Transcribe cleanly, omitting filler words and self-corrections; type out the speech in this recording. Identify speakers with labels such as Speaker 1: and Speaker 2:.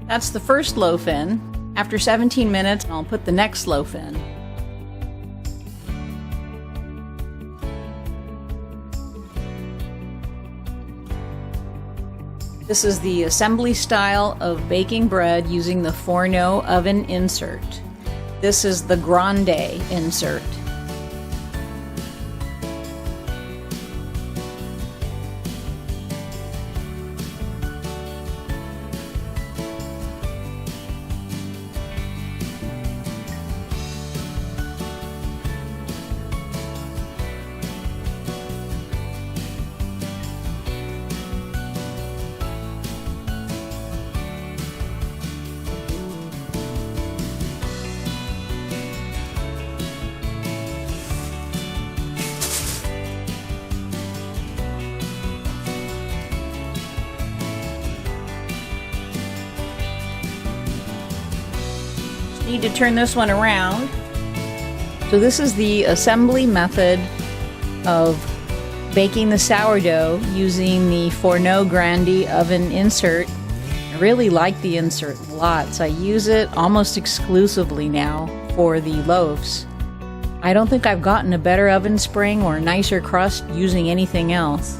Speaker 1: That's the first loaf in. After 17 minutes, I'll put the next loaf in. This is the assembly style of baking bread using the Forneau oven insert. This is the Grande insert. Need to turn this one around. So this is the assembly method of baking the sourdough using the Forneau Grande oven insert. I really like the insert lots. I use it almost exclusively now for the loaves. I don't think I've gotten a better oven spring or nicer crust using anything else.